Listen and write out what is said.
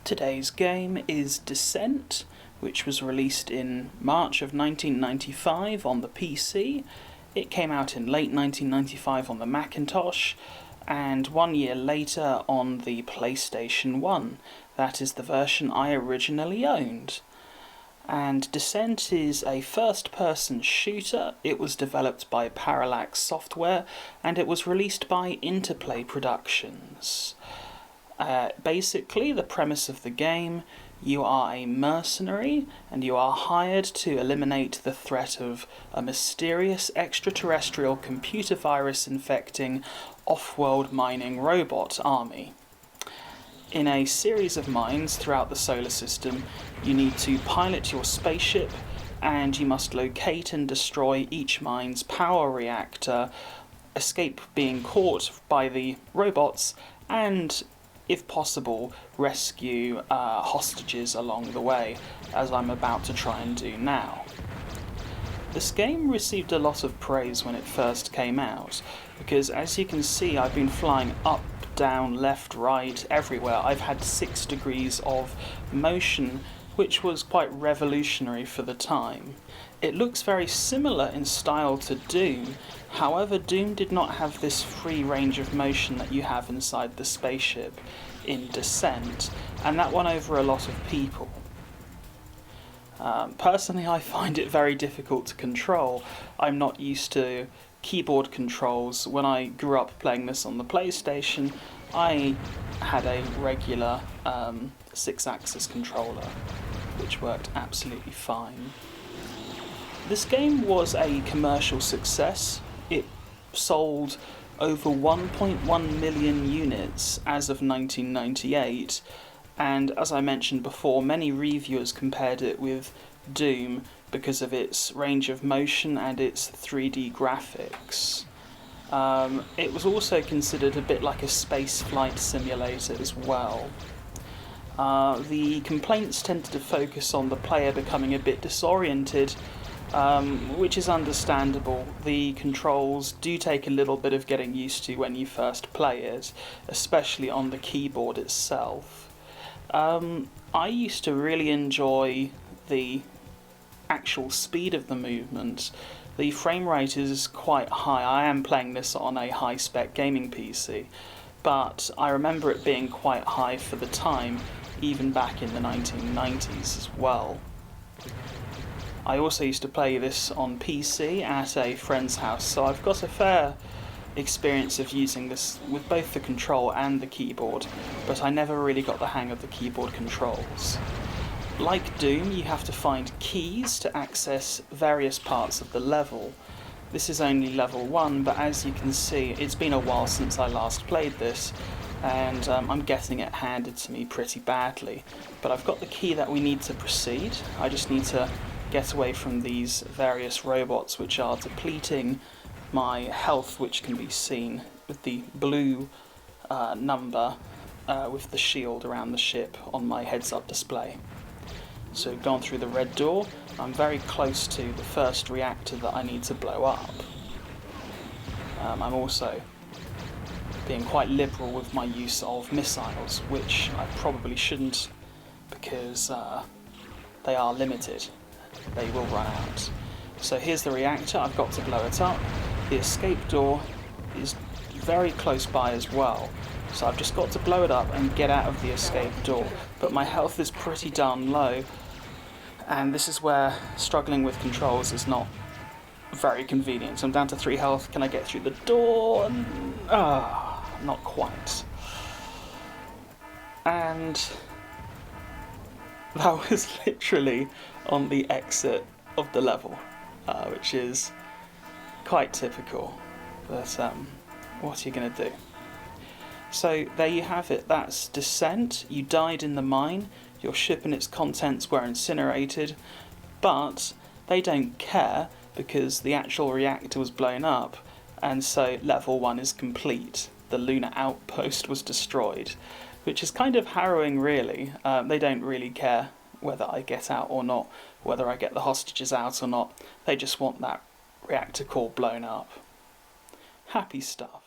Today's game is Descent, which was released in March of 1995 on the PC. It came out in late 1995 on the Macintosh, and 1 year later on the PlayStation 1. That is the version I originally owned. And Descent is a first-person shooter. It was developed by Parallax Software, and it was released by Interplay Productions. Basically, the premise of the game, you are a mercenary, and you are hired to eliminate the threat of a mysterious extraterrestrial computer virus infecting off-world mining robot army. In a series of mines throughout the solar system, you need to pilot your spaceship, and you must locate and destroy each mine's power reactor, escape being caught by the robots, and, if possible, rescue hostages along the way, as I'm about to try and do now. This game received a lot of praise when it first came out, because as you can see, I've been flying up, down, left, right, everywhere. I've had 6 degrees of motion, which was quite revolutionary for the time. It looks very similar in style to Doom, however Doom did not have this free range of motion that you have inside the spaceship in Descent, and that won over a lot of people. Personally, I find it very difficult to control. I'm not used to keyboard controls. When I grew up playing this on the PlayStation, I had a regular 6-axis controller, which worked absolutely fine. This game was a commercial success. It sold over 1.1 million units as of 1998, and as I mentioned before, many reviewers compared it with Doom because of its range of motion and its 3D graphics. It was also considered a bit like a spaceflight simulator as well. The complaints tended to focus on the player becoming a bit disoriented, which is understandable. The controls do take a little bit of getting used to when you first play it, especially on the keyboard itself. I used to really enjoy the actual speed of the movement. The frame rate is quite high. I am playing this on a high-spec gaming PC, but I remember it being quite high for the time, even back in the 1990s as well. I also used to play this on PC at a friend's house, so I've got a fair experience of using this with both the control and the keyboard, but I never really got the hang of the keyboard controls. Like Doom, you have to find keys to access various parts of the level. This is only level 1, but as you can see, it's been a while since I last played this, and I'm getting it handed to me pretty badly. But I've got the key that we need to proceed. I just need to get away from these various robots which are depleting my health, which can be seen with the blue number with the shield around the ship on my heads-up display. So gone through the red door, I'm very close to the first reactor that I need to blow up. I'm also being quite liberal with my use of missiles, which I probably shouldn't, because they are limited. They will run out. So here's the reactor, I've got to blow it up. The escape door is very close by as well, so I've just got to blow it up and get out of the escape door. But my health is pretty darn low, and this is where struggling with controls is not very convenient. So I'm down to 3 health. Can I get through the door? Not quite. And that was literally on the exit of the level, which is quite typical, but what are you going to do? So there you have it, that's Descent. You died in the mine, your ship and its contents were incinerated, but they don't care because the actual reactor was blown up, and so level 1 is complete. The lunar outpost was destroyed, which is kind of harrowing really. They don't really care whether I get out or not, whether I get the hostages out or not. They just want that reactor core blown up. Happy stuff.